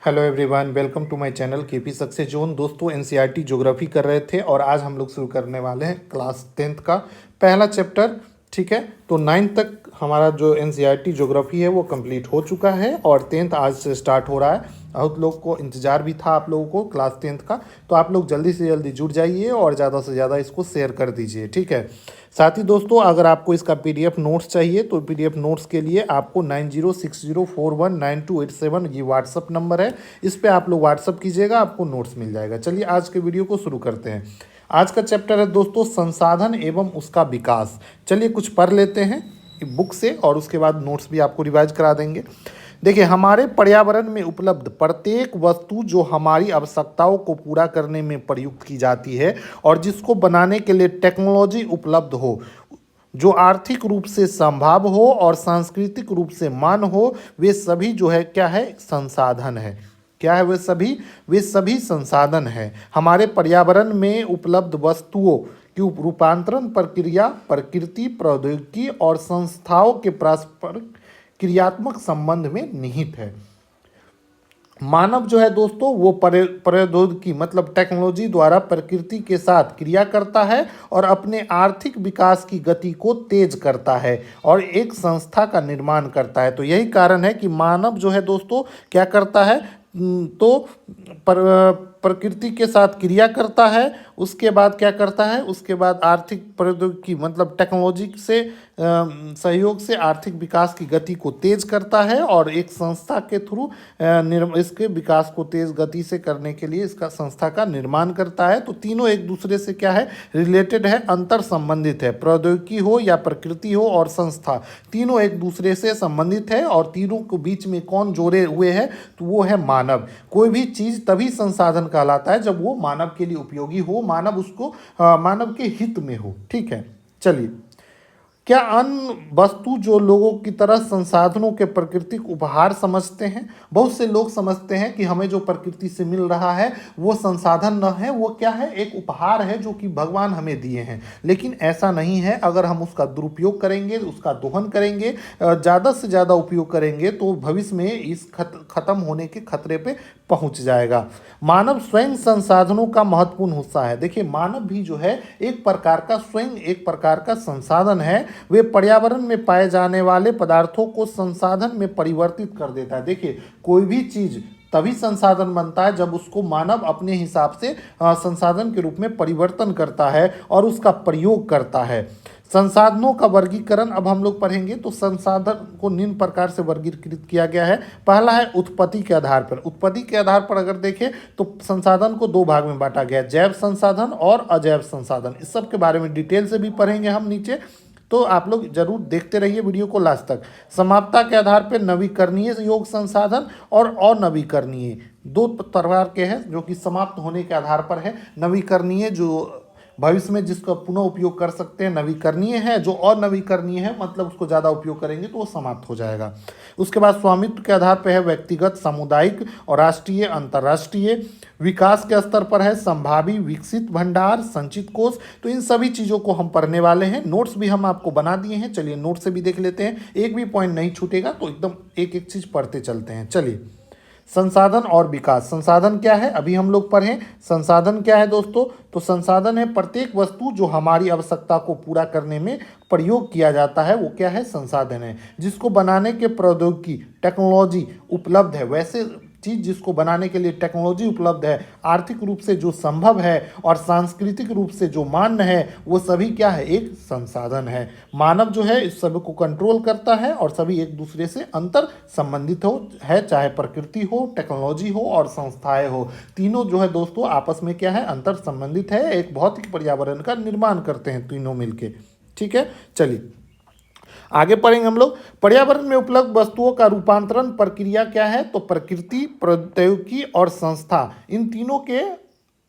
Hello everyone, welcome to my channel KP success zone. दोस्तों, NCERT geography कर रहे थे और आज हम लोग शुरू करने वाले हैं क्लास 10th का पहला चैप्टर। ठीक है, तो 9th तक हमारा जो एनसीईआरटी ज्योग्राफी है वो कंप्लीट हो चुका है और 10th आज से स्टार्ट हो रहा है। बहुत लोग को इंतज़ार भी था आप लोगों को क्लास 10th का, तो आप लोग जल्दी से जल्दी जुड़ जाइए और ज़्यादा से ज़्यादा इसको शेयर कर दीजिए। ठीक है, साथ ही दोस्तों, अगर आपको इसका पीडीएफ नोट्स चाहिए तो पीडीएफ नोट्स के लिए आपको 9060419287 ये व्हाट्सअप नंबर है, इस पे आप लोग व्हाट्सअप कीजिएगा, आपको नोट्स मिल जाएगा। चलिए आज के वीडियो को शुरू करते हैं। आज का चैप्टर है दोस्तों संसाधन एवं उसका विकास। चलिए कुछ पढ़ लेते हैं बुक से और उसके बाद नोट्स भी आपको रिवाइज करा देंगे। देखिए, हमारे पर्यावरण में उपलब्ध प्रत्येक वस्तु जो हमारी आवश्यकताओं को पूरा करने में प्रयुक्त की जाती है और जिसको बनाने के लिए टेक्नोलॉजी उपलब्ध हो, जो आर्थिक रूप से संभव हो और सांस्कृतिक रूप से मान्य हो, वे सभी जो है क्या है, संसाधन है। क्या है वे सभी संसाधन है। हमारे पर्यावरण में उपलब्ध वस्तुओं की रूपांतरण प्रक्रिया प्रकृति, प्रौद्योगिकी और संस्थाओं के परस्पर क्रियात्मक संबंध में निहित है। मानव जो है दोस्तों वो प्रौद्योगिकी मतलब टेक्नोलॉजी द्वारा प्रकृति के साथ क्रिया करता है और अपने आर्थिक विकास की गति को तेज करता है और एक संस्था का निर्माण करता है। तो यही कारण है कि मानव जो है दोस्तों क्या करता है, तो प्रकृति के साथ क्रिया करता है, उसके बाद क्या करता है, उसके बाद आर्थिक प्रौद्योगिकी मतलब टेक्नोलॉजी से सहयोग से आर्थिक विकास की गति को तेज करता है और एक संस्था के थ्रू इसके विकास को तेज गति से करने के लिए इसका संस्था का निर्माण करता है। तो तीनों एक दूसरे से क्या है, रिलेटेड है, अंतर संबंधित है। प्रौद्योगिकी हो या प्रकृति हो और संस्था, तीनों एक दूसरे से संबंधित है और तीनों के बीच में कौन जोड़े हुए है, तो वो है मानव। कोई भी चीज़ तभी संसाधन कहलाता है जब वो मानव के लिए उपयोगी हो, मानव उसको मानव के हित में हो। ठीक है, चलिए, क्या अन्य वस्तु जो लोगों की तरह संसाधनों के प्राकृतिक उपहार समझते हैं? बहुत से लोग समझते हैं कि हमें जो प्रकृति से मिल रहा है वो संसाधन न है, वो क्या है, एक उपहार है जो कि भगवान हमें दिए हैं। लेकिन ऐसा नहीं है। अगर हम उसका दुरुपयोग करेंगे, उसका दोहन करेंगे, ज़्यादा से ज़्यादा उपयोग करेंगे तो भविष्य में इस खत्म होने के खतरे पे पहुंच जाएगा। मानव स्वयं संसाधनों का महत्वपूर्ण हिस्सा है। देखिए, मानव भी जो है एक प्रकार का स्वयं एक प्रकार का संसाधन है। वे पर्यावरण में पाए जाने वाले पदार्थों को संसाधन में परिवर्तित कर देता है। देखिए, कोई भी चीज तभी संसाधन बनता है जब उसको मानव अपने हिसाब से संसाधन के रूप में परिवर्तन करता है और उसका प्रयोग करता है। संसाधनों का वर्गीकरण अब हम लोग पढ़ेंगे। तो संसाधन को निम्न प्रकार से वर्गीकृत किया गया है। पहला है उत्पत्ति के आधार पर। उत्पत्ति के आधार पर अगर देखें तो संसाधन को दो भाग में बांटा गया है, जैव संसाधन और अजैव संसाधन। इस सब के बारे में डिटेल से भी पढ़ेंगे हम नीचे, तो आप लोग जरूर देखते रहिए वीडियो को लास्ट तक। समाप्ता के आधार पर नवीकरणीय योग संसाधन और अनवीकरणीय दो प्रकार के हैं, जो कि समाप्त होने के आधार पर है। नवीकरणीय जो भविष्य में जिसका पुनः उपयोग कर सकते हैं नवीकरणीय है, जो अनवीकरणीय है मतलब उसको ज़्यादा उपयोग करेंगे तो वो समाप्त हो जाएगा। उसके बाद स्वामित्व के आधार पर है व्यक्तिगत, सामुदायिक और राष्ट्रीय, अंतर्राष्ट्रीय। विकास के स्तर पर है संभावी, विकसित, भंडार, संचित कोष। तो इन सभी चीज़ों को हम पढ़ने वाले हैं। नोट्स भी हम आपको बना दिए हैं, चलिए नोट से भी देख लेते हैं, एक भी पॉइंट नहीं छूटेगा, तो एकदम एक एक चीज़ पढ़ते चलते हैं। चलिए, संसाधन और विकास। संसाधन क्या है अभी हम लोग पढ़ें। संसाधन क्या है दोस्तों, तो संसाधन है प्रत्येक वस्तु जो हमारी आवश्यकता को पूरा करने में प्रयोग किया जाता है, वो क्या है, संसाधन है। जिसको बनाने के प्रौद्योगिकी टेक्नोलॉजी उपलब्ध है, वैसे चीज़ जिसको बनाने के लिए टेक्नोलॉजी उपलब्ध है, आर्थिक रूप से जो संभव है और सांस्कृतिक रूप से जो मान्य है, वो सभी क्या है, एक संसाधन है। मानव जो है इस सब को कंट्रोल करता है और सभी एक दूसरे से अंतर संबंधित है, चाहे प्रकृति हो, टेक्नोलॉजी हो और संस्थाएं हो। तीनों जो है दोस्तों आपस में क्या है, अंतर संबंधित है, एक भौतिक पर्यावरण का निर्माण करते हैं तीनों मिलके। ठीक है, चलिए आगे पढ़ेंगे हम लोग। पर्यावरण में उपलब्ध वस्तुओं का रूपांतरण प्रक्रिया क्या है, तो प्रकृति, प्रौद्योगिकी और संस्था, इन तीनों के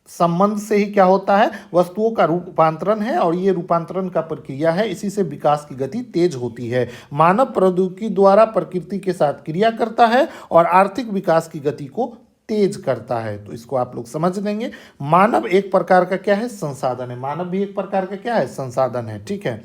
संबंध से ही क्या होता है, वस्तुओं का रूपांतरण है और ये रूपांतरण का प्रक्रिया है, इसी से विकास की गति तेज होती है। मानव प्रौद्योगिकी द्वारा प्रकृति के साथ क्रिया करता है और आर्थिक विकास की गति को तेज करता है। तो इसको आप लोग समझ लेंगे। मानव एक प्रकार का क्या है, संसाधन है। मानव भी एक प्रकार का क्या है, संसाधन है। ठीक है,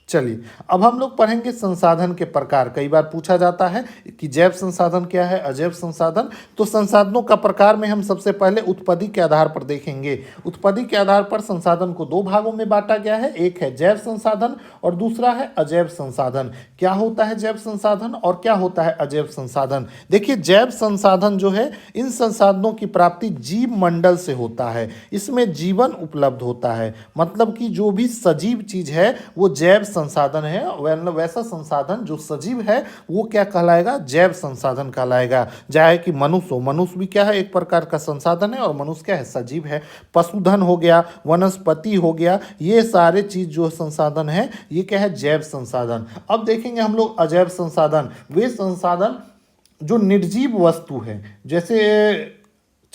चलिए अब हम लोग पढ़ेंगे संसाधन के प्रकार। कई बार पूछा जाता है कि जैव संसाधन क्या है, अजैव संसाधन। तो संसाधनों का प्रकार में हम सबसे पहले उत्पत्ति के आधार पर देखेंगे। उत्पत्ति के आधार पर संसाधन को दो भागों में बांटा गया है, एक है जैव संसाधन और दूसरा है अजैव संसाधन। क्या होता है जैव संसाधन और क्या होता है अजैव संसाधन? देखिए जैव संसाधन जो है, इन संसाधनों की प्राप्ति जीव मंडल से होता है, इसमें जीवन उपलब्ध होता है। मतलब कि जो भी सजीव चीज है वो जैव संसाधन है, वैसा संसाधन जो सजीव है वो क्या कहलाएगा? जैव संसाधन कहलाएगा। चाहे कि मनुष्य हो, मनुष्य भी क्या है? एक प्रकार का संसाधन है और मनुष्य क्या है? सजीव है। पशुधन हो गया, वनस्पति हो गया, ये सारे चीज जो संसाधन है ये क्या है? जैव संसाधन। अब देखेंगे हम लोग अजैव संसाधन। वे संसाधन जो निर्जीव वस्तु है, जैसे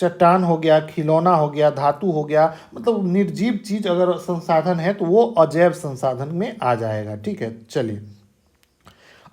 चट्टान हो गया, खिलौना हो गया, धातु हो गया, मतलब निर्जीव चीज अगर संसाधन है तो वो अजैव संसाधन में आ जाएगा। ठीक है, चलिए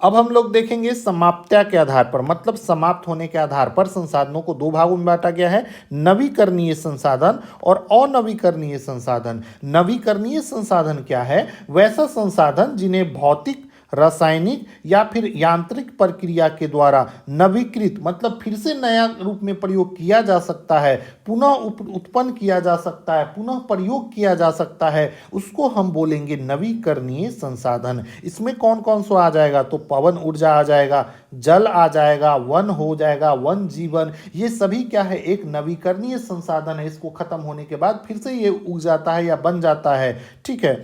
अब हम लोग देखेंगे समाप्त्या के आधार पर, मतलब समाप्त होने के आधार पर संसाधनों को दो भागों में बांटा गया है, नवीकरणीय संसाधन और अनवीकरणीय संसाधन। नवीकरणीय संसाधन क्या है? वैसा संसाधन जिन्हें भौतिक, रासायनिक या फिर यांत्रिक प्रक्रिया के द्वारा नवीकृत, मतलब फिर से नया रूप में प्रयोग किया जा सकता है, पुनः उत्पन्न किया जा सकता है, पुनः प्रयोग किया जा सकता है, उसको हम बोलेंगे नवीकरणीय संसाधन। इसमें कौन कौन सा आ जाएगा? तो पवन ऊर्जा आ जाएगा, जल आ जाएगा, वन हो जाएगा, वन जीवन, ये सभी क्या है? एक नवीकरणीय संसाधन है। इसको खत्म होने के बाद फिर से ये उग जाता है या बन जाता है। ठीक है,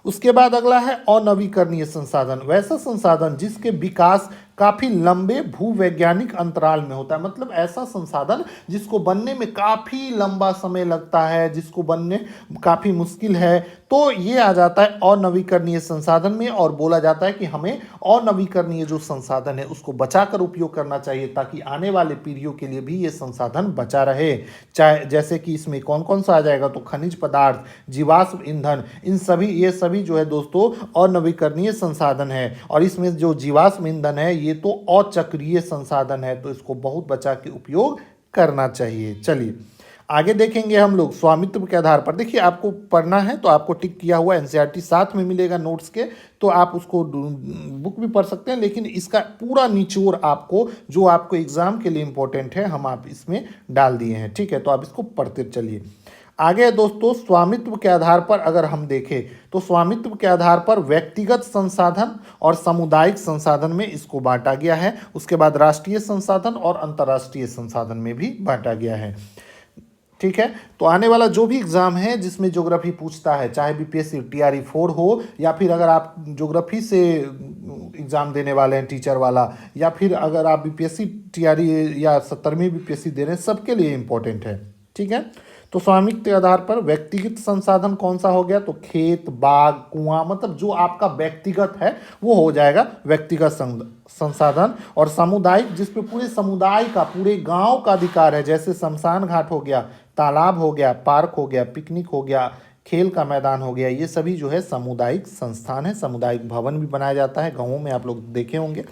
उसके बाद अगला है अनवीकरणीय संसाधन। वैसा संसाधन जिसके विकास काफी लंबे भूवैज्ञानिक अंतराल में होता है, मतलब ऐसा संसाधन जिसको बनने में काफी लंबा समय लगता है, जिसको बनने काफी मुश्किल है, तो ये आ जाता है अनवीकरणीय संसाधन में। और बोला जाता है कि हमें अनवीकरणीय जो संसाधन है उसको बचाकर उपयोग करना चाहिए, ताकि आने वाले पीढ़ियों के लिए भी ये संसाधन बचा रहे। चाहे जैसे कि इसमें कौन कौन सा आ जाएगा? तो खनिज पदार्थ, जीवाश्म ईंधन, इन सभी, ये सभी जो है दोस्तों अनवीकरणीय संसाधन है। और इसमें जो जीवाश्म ईंधन है ये तो अचक्रीय संसाधन है, तो इसको बहुत बचा के उपयोग करना चाहिए। चलिए आगे देखेंगे हम लोग स्वामित्व के आधार पर। देखिए आपको पढ़ना है तो आपको टिक किया हुआ एनसीईआरटी साथ में मिलेगा नोट्स के, तो आप उसको बुक भी पढ़ सकते हैं, लेकिन इसका पूरा निचोड़ आपको, जो आपको एग्जाम के लिए इंपॉर्टेंट है, हम आप इसमें डाल दिए हैं। ठीक है, तो आप इसको पढ़ते चलिए। आगे दोस्तों स्वामित्व के आधार पर अगर हम देखें तो स्वामित्व के आधार पर व्यक्तिगत संसाधन और सामुदायिक संसाधन में इसको बांटा गया है। उसके बाद राष्ट्रीय संसाधन और अंतर्राष्ट्रीय संसाधन में भी बांटा गया है। ठीक है, तो आने वाला जो भी एग्जाम है जिसमें ज्योग्राफी पूछता है, चाहे बीपीएससी टीआरई 4 हो, या फिर अगर आप ज्योग्राफी से एग्जाम देने वाले हैं टीचर वाला, या फिर अगर आप बीपीएससी टीआरई या 70वीं बीपीएससी दे रहे हैं, सबके लिए इंपॉर्टेंट है। ठीक है, तो स्वामित्व के आधार पर व्यक्तिगत संसाधन कौन सा हो गया? तो खेत, बाग, कुआं, मतलब जो आपका व्यक्तिगत है वो हो जाएगा व्यक्तिगत संसाधन। और सामुदायिक, जिसपे पूरे समुदाय का, पूरे गांव का अधिकार है, जैसे शमशान घाट हो गया, तालाब हो गया, पार्क हो गया, पिकनिक हो गया, खेल का मैदान हो गया, ये सभी जो है सामुदायिक संस्थान है। सामुदायिक भवन भी बनाया जाता है गाँवों में, आप लोग देखे होंगे।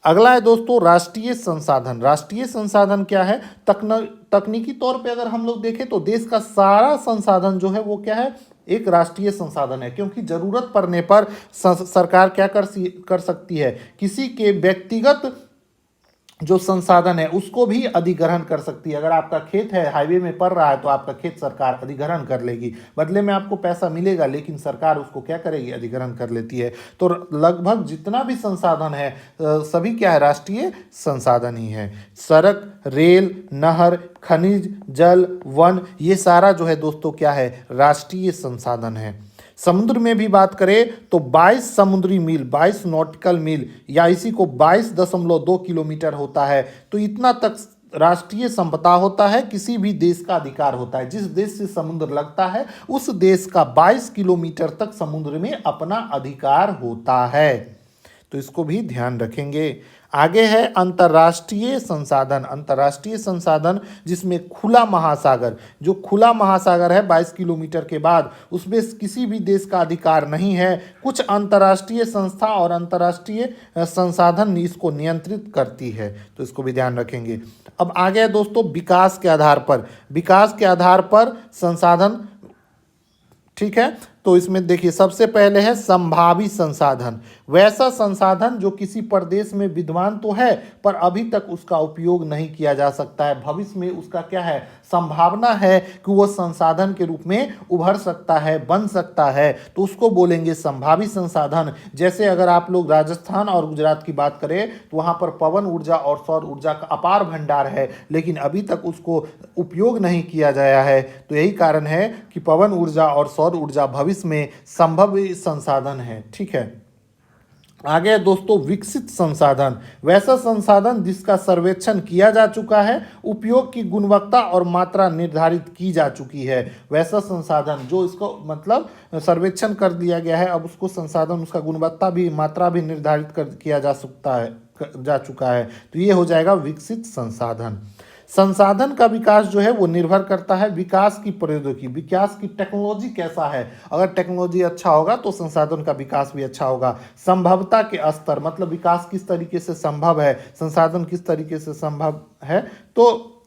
अगला है दोस्तों राष्ट्रीय संसाधन। राष्ट्रीय संसाधन क्या है? तकनीकी तौर पे अगर हम लोग देखें तो देश का सारा संसाधन जो है वो क्या है? एक राष्ट्रीय संसाधन है, क्योंकि जरूरत पड़ने पर सरकार क्या कर सकती है? किसी के व्यक्तिगत जो संसाधन है उसको भी अधिग्रहण कर सकती है। अगर आपका खेत है, हाईवे में पड़ रहा है, तो आपका खेत सरकार अधिग्रहण कर लेगी, बदले में आपको पैसा मिलेगा, लेकिन सरकार उसको क्या करेगी? अधिग्रहण कर लेती है। तो लगभग जितना भी संसाधन है सभी क्या है? राष्ट्रीय संसाधन ही है। सड़क, रेल, नहर, खनिज, जल, वन, ये सारा जो है दोस्तों क्या है? राष्ट्रीय संसाधन है। समुद्र में भी बात करें तो 22 समुद्री मील, 22 नॉटिकल मील, या इसी को 22.2 किलोमीटर होता है। तो इतना तक राष्ट्रीय संपदा होता है, किसी भी देश का अधिकार होता है। जिस देश से समुद्र लगता है उस देश का 22 किलोमीटर तक समुद्र में अपना अधिकार होता है, तो इसको भी ध्यान रखेंगे। आगे है अंतर्राष्ट्रीय संसाधन। अंतर्राष्ट्रीय संसाधन जिसमें खुला महासागर, जो खुला महासागर है 22 किलोमीटर के बाद, उसमें किसी भी देश का अधिकार नहीं है। कुछ अंतर्राष्ट्रीय संस्था और अंतर्राष्ट्रीय संसाधन इसको नियंत्रित करती है, तो इसको भी ध्यान रखेंगे। अब आगे है दोस्तों विकास के आधार पर। विकास के आधार पर संसाधन, ठीक है, तो इसमें देखिए सबसे पहले है संभावी संसाधन। वैसा संसाधन जो किसी प्रदेश में विद्यमान तो है पर अभी तक उसका उपयोग नहीं किया जा सकता है, भविष्य में उसका क्या है, संभावना है कि वो संसाधन के रूप में उभर सकता है, बन सकता है, तो उसको बोलेंगे संभावी संसाधन। जैसे अगर आप लोग राजस्थान और गुजरात की बात करें तो वहाँ पर पवन ऊर्जा और सौर ऊर्जा का अपार भंडार है, लेकिन अभी तक उसको उपयोग नहीं किया गया है। तो यही कारण है कि पवन ऊर्जा और सौर ऊर्जा भविष्य में संभव संसाधन है। ठीक है, आगे दोस्तों विकसित संसाधन। वैसा संसाधन जिसका सर्वेक्षण किया जा चुका है, उपयोग की गुणवत्ता और मात्रा निर्धारित की जा चुकी है। वैसा संसाधन जो इसको मतलब सर्वेक्षण कर दिया गया है, अब उसको संसाधन उसका गुणवत्ता भी मात्रा भी निर्धारित कर किया जा चुका है, तो ये हो जाएगा विकसित संसाधन। संसाधन का विकास जो है वो निर्भर करता है विकास की प्रौद्योगिकी, विकास की टेक्नोलॉजी कैसा है। अगर टेक्नोलॉजी अच्छा होगा तो संसाधन का विकास भी अच्छा होगा। संभवता के स्तर मतलब विकास किस तरीके से संभव है, संसाधन किस तरीके से संभव है, तो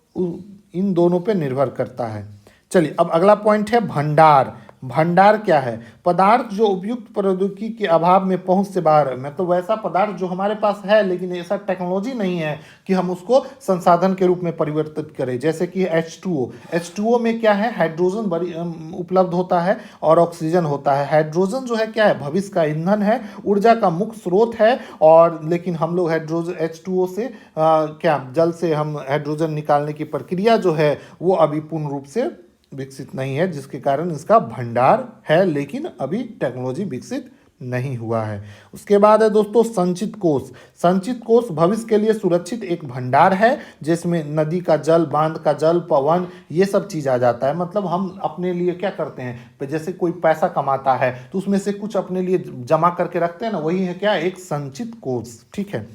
इन दोनों पे निर्भर करता है। चलिए अब अगला पॉइंट है भंडार। भंडार क्या है, पदार्थ जो उपयुक्त प्रौद्योगिकी के अभाव में पहुंच से बाहर है, मतलब वैसा पदार्थ जो हमारे पास है लेकिन ऐसा टेक्नोलॉजी नहीं है कि हम उसको संसाधन के रूप में परिवर्तित करें। जैसे कि H2O, H2O में क्या है, हाइड्रोजन बड़ी उपलब्ध होता है और ऑक्सीजन होता है। हाइड्रोजन जो है क्या है, भविष्य का ईंधन है, ऊर्जा का मुख्य स्रोत है, और लेकिन हम लोग हाइड्रोजन H2O से क्या जल से हम हाइड्रोजन निकालने की प्रक्रिया जो है वो अभी पूर्ण रूप से विकसित नहीं है, जिसके कारण इसका भंडार है लेकिन अभी टेक्नोलॉजी विकसित नहीं हुआ है। उसके बाद है दोस्तों संचित कोष। संचित कोष भविष्य के लिए सुरक्षित एक भंडार है जिसमें नदी का जल, बांध का जल, पवन, ये सब चीज आ जाता है। मतलब हम अपने लिए क्या करते हैं, जैसे कोई पैसा कमाता है तो उसमें से कुछ अपने लिए जमा करके रखते हैं ना, वही है क्या, एक संचित कोष। ठीक है,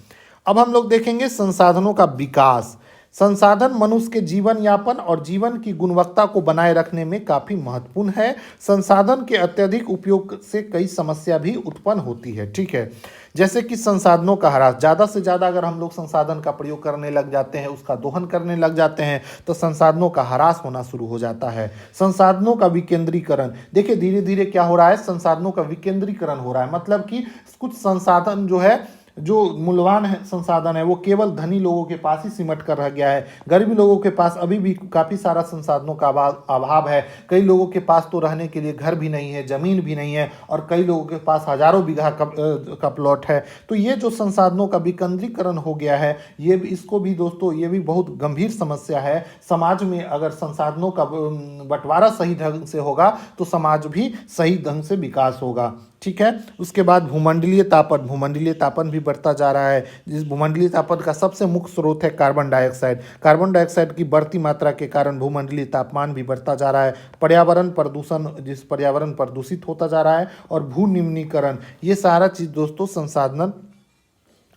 अब हम लोग देखेंगे संसाधनों का विकास। संसाधन मनुष्य के जीवन यापन और जीवन की गुणवत्ता को बनाए रखने में काफी महत्वपूर्ण है। संसाधन के अत्यधिक उपयोग से कई समस्या भी उत्पन्न होती है। ठीक है, जैसे कि संसाधनों का ह्रास, ज़्यादा से ज़्यादा अगर हम लोग संसाधन का प्रयोग करने लग जाते हैं, उसका दोहन करने लग जाते हैं, तो संसाधनों का ह्रास होना शुरू हो जाता है। संसाधनों का विकेंद्रीकरण, देखिए धीरे धीरे क्या हो रहा है, संसाधनों का विकेंद्रीकरण हो रहा है। मतलब कि कुछ संसाधन जो है, जो मूल्यवान है संसाधन है, वो केवल धनी लोगों के पास ही सिमट कर रह गया है। गरीब लोगों के पास अभी भी काफ़ी सारा संसाधनों का अभाव है। कई लोगों के पास तो रहने के लिए घर भी नहीं है, ज़मीन भी नहीं है, और कई लोगों के पास हजारों बीघा का प्लॉट है। तो ये जो संसाधनों का विकेंद्रीकरण हो गया है, ये इसको भी दोस्तों, ये भी बहुत गंभीर समस्या है। समाज में अगर संसाधनों का बंटवारा सही ढंग से होगा तो समाज भी सही ढंग से विकास होगा। ठीक है, उसके बाद भूमंडलीय तापन। भूमंडलीय तापन भी बढ़ता जा रहा है। जिस भूमंडलीय तापन का सबसे मुख्य स्रोत है कार्बन डाइऑक्साइड। कार्बन डाइऑक्साइड की बढ़ती मात्रा के कारण भूमंडलीय तापमान भी बढ़ता जा रहा है। पर्यावरण प्रदूषण, जिस पर्यावरण प्रदूषित होता जा रहा है, और भू निम्नीकरण, ये सारा चीज़ दोस्तों संसाधन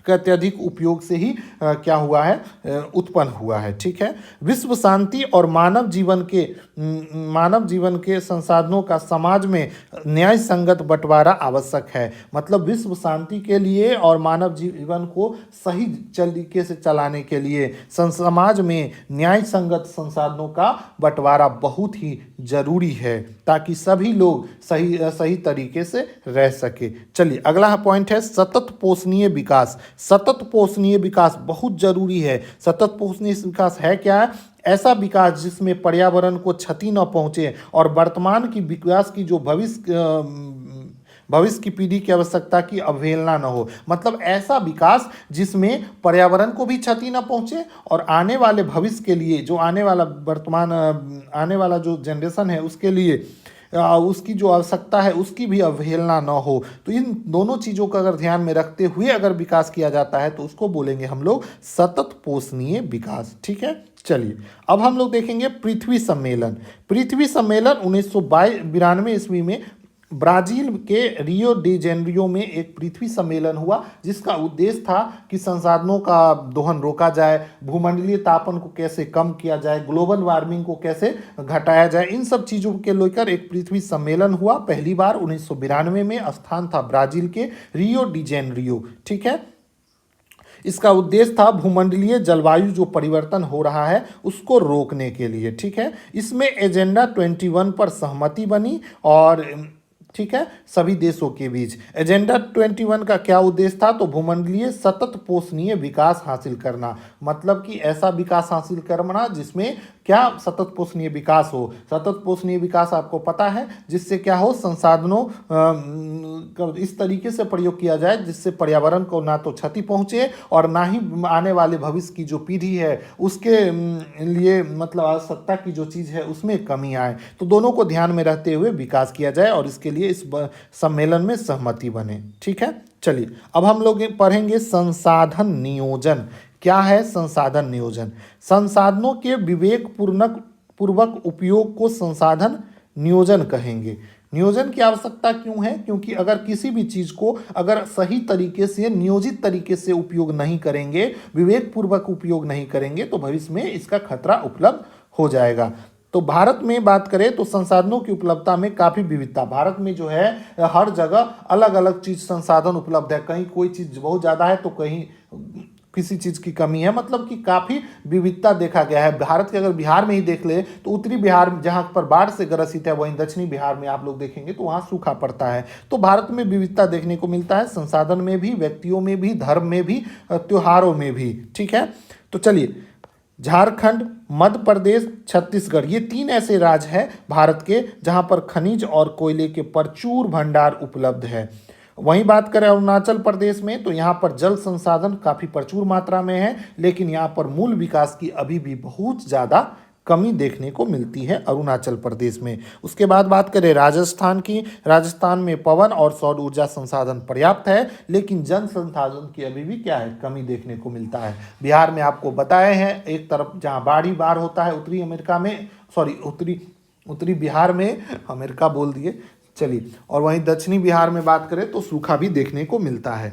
का अत्यधिक उपयोग से ही क्या हुआ है, उत्पन्न हुआ है। ठीक है, विश्व शांति और मानव जीवन के संसाधनों का समाज में न्याय संगत बंटवारा आवश्यक है। मतलब विश्व शांति के लिए और मानव जीवन को सही तरीके से चलाने के लिए समाज में न्याय संगत संसाधनों का बंटवारा बहुत ही जरूरी है, ताकि सभी लोग सही तरीके से रह सके। चलिए अगला पॉइंट है सतत पोषणीय विकास। सतत पोषणीय विकास बहुत जरूरी है। सतत पोषणीय विकास है क्या? ऐसा विकास जिसमें पर्यावरण को क्षति न पहुंचे और वर्तमान की विकास की जो भविष्य की पीढ़ी की आवश्यकता की अवहेलना न हो। मतलब ऐसा विकास जिसमें पर्यावरण को भी क्षति न पहुंचे और आने वाले भविष्य के लिए, जो आने वाला जो जनरेशन है उसके लिए उसकी जो आवश्यकता है उसकी भी अवहेलना न हो। तो इन दोनों चीज़ों का अगर ध्यान में रखते हुए अगर विकास किया जाता है तो उसको बोलेंगे हम लोग सतत पोषणीय विकास। ठीक है, चलिए अब हम लोग देखेंगे पृथ्वी सम्मेलन। पृथ्वी सम्मेलन 1992 ईस्वी में ब्राजील के रियो डी जेनेरियो में एक पृथ्वी सम्मेलन हुआ, जिसका उद्देश्य था कि संसाधनों का दोहन रोका जाए, भूमंडलीय तापन को कैसे कम किया जाए, ग्लोबल वार्मिंग को कैसे घटाया जाए। इन सब चीज़ों के लेकर एक पृथ्वी सम्मेलन हुआ पहली बार 1992 में। स्थान था ब्राजील के रियो डी जेनेरियो। ठीक है, इसका उद्देश्य था भूमंडलीय जलवायु जो परिवर्तन हो रहा है उसको रोकने के लिए। ठीक है, इसमें एजेंडा 21 पर सहमति बनी और ठीक है, सभी देशों के बीच। एजेंडा 21 का क्या उद्देश्य था? तो भूमंडलीय सतत पोषणीय विकास हासिल करना, मतलब कि ऐसा विकास हासिल करना जिसमें क्या सतत पोषणीय विकास हो। सतत पोषणीय विकास आपको पता है, जिससे क्या हो, संसाधनों का इस तरीके से प्रयोग किया जाए जिससे पर्यावरण को ना तो क्षति पहुंचे और ना ही आने वाले भविष्य की जो पीढ़ी है उसके लिए मतलब आवश्यकता की जो चीज़ है उसमें कमी आए। तो दोनों को ध्यान में रखते हुए विकास किया जाए और इसके लिए इस सम्मेलन में सहमति बने। ठीक है, चलिए अब हम लोग पढ़ेंगे संसाधन नियोजन। क्या है संसाधन नियोजन? संसाधनों के विवेक पूर्वक उपयोग को संसाधन नियोजन कहेंगे। नियोजन की आवश्यकता क्यों है? क्योंकि अगर किसी भी चीज को अगर सही तरीके से नियोजित तरीके से उपयोग नहीं करेंगे, विवेक पूर्वक उपयोग नहीं करेंगे, तो भविष्य में इसका खतरा उपलब्ध हो जाएगा। तो भारत में बात करें तो संसाधनों की उपलब्धता में काफ़ी विविधता। भारत में जो है हर जगह अलग अलग चीज़ संसाधन उपलब्ध है। कहीं कोई चीज़ बहुत ज़्यादा है तो कहीं किसी चीज़ की कमी है, मतलब कि काफ़ी विविधता देखा गया है। भारत के अगर बिहार में ही देख ले तो उत्तरी बिहार जहाँ पर बाढ़ से ग्रसित है, वहीं दक्षिणी बिहार में आप लोग देखेंगे तो वहाँ सूखा पड़ता है। तो भारत में विविधता देखने को मिलता है, संसाधन में भी, व्यक्तियों में भी, धर्म में भी, त्योहारों में भी। ठीक है, तो चलिए झारखंड, मध्य प्रदेश, छत्तीसगढ़, ये 3 ऐसे राज्य हैं भारत के जहां पर खनिज और कोयले के प्रचुर भंडार उपलब्ध है। वहीं बात करें अरुणाचल प्रदेश में तो यहाँ पर जल संसाधन काफ़ी प्रचुर मात्रा में है, लेकिन यहाँ पर मूल विकास की अभी भी बहुत ज़्यादा कमी देखने को मिलती है अरुणाचल प्रदेश में। उसके बाद बात करें राजस्थान की, राजस्थान में पवन और सौर ऊर्जा संसाधन पर्याप्त है, लेकिन जन संसाधन की अभी भी क्या है, कमी देखने को मिलता है। बिहार में आपको बताए हैं, एक तरफ जहां बाढ़ ही बाढ़ होता है, उत्तरी अमेरिका में, सॉरी उत्तरी बिहार में, अमेरिका बोल दिए, चलिए, और वहीं दक्षिणी बिहार में बात करें तो सूखा भी देखने को मिलता है।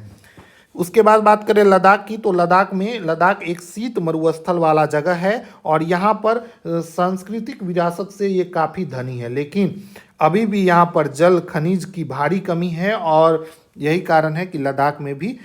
उसके बाद बात करें लद्दाख की, तो लद्दाख एक शीत मरुस्थल वाला जगह है और यहाँ पर सांस्कृतिक विरासत से ये काफ़ी धनी है, लेकिन अभी भी यहाँ पर जल खनिज की भारी कमी है और यही कारण है कि लद्दाख में भी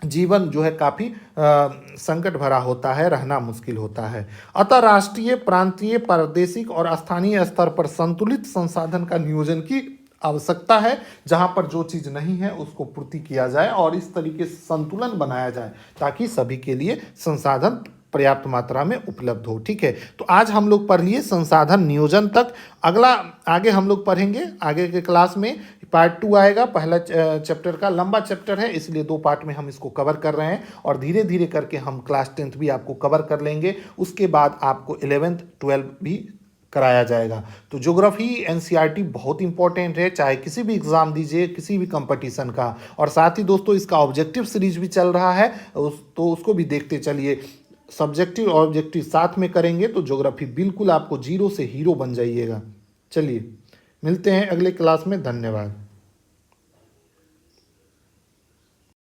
जीवन जो है काफ़ी संकट भरा होता है, रहना मुश्किल होता है। अतः राष्ट्रीय, प्रांतीय, प्रादेशिक और स्थानीय स्तर पर संतुलित संसाधन का नियोजन की आवश्यकता है, जहां पर जो चीज़ नहीं है उसको पूर्ति किया जाए और इस तरीके से संतुलन बनाया जाए ताकि सभी के लिए संसाधन पर्याप्त मात्रा में उपलब्ध हो। ठीक है, तो आज हम लोग पढ़ लिए संसाधन नियोजन तक। अगला आगे हम लोग पढ़ेंगे, आगे के क्लास में पार्ट 2 आएगा। पहला चैप्टर का लंबा चैप्टर है, इसलिए 2 पार्ट में हम इसको कवर कर रहे हैं और धीरे धीरे करके हम क्लास 10th भी आपको कवर कर लेंगे। उसके बाद आपको 11th 12th भी कराया जाएगा। तो ज्योग्राफी एनसीईआरटी बहुत इंपॉर्टेंट है, चाहे किसी भी एग्जाम दीजिए, किसी भी कंपटीशन का। और साथ ही दोस्तों इसका ऑब्जेक्टिव सीरीज भी चल रहा है, तो उसको भी देखते चलिए। सब्जेक्टिव और ऑब्जेक्टिव साथ में करेंगे तो ज्योग्राफी बिल्कुल आपको 0 से हीरो बन जाइएगा। चलिए मिलते हैं अगले क्लास में, धन्यवाद।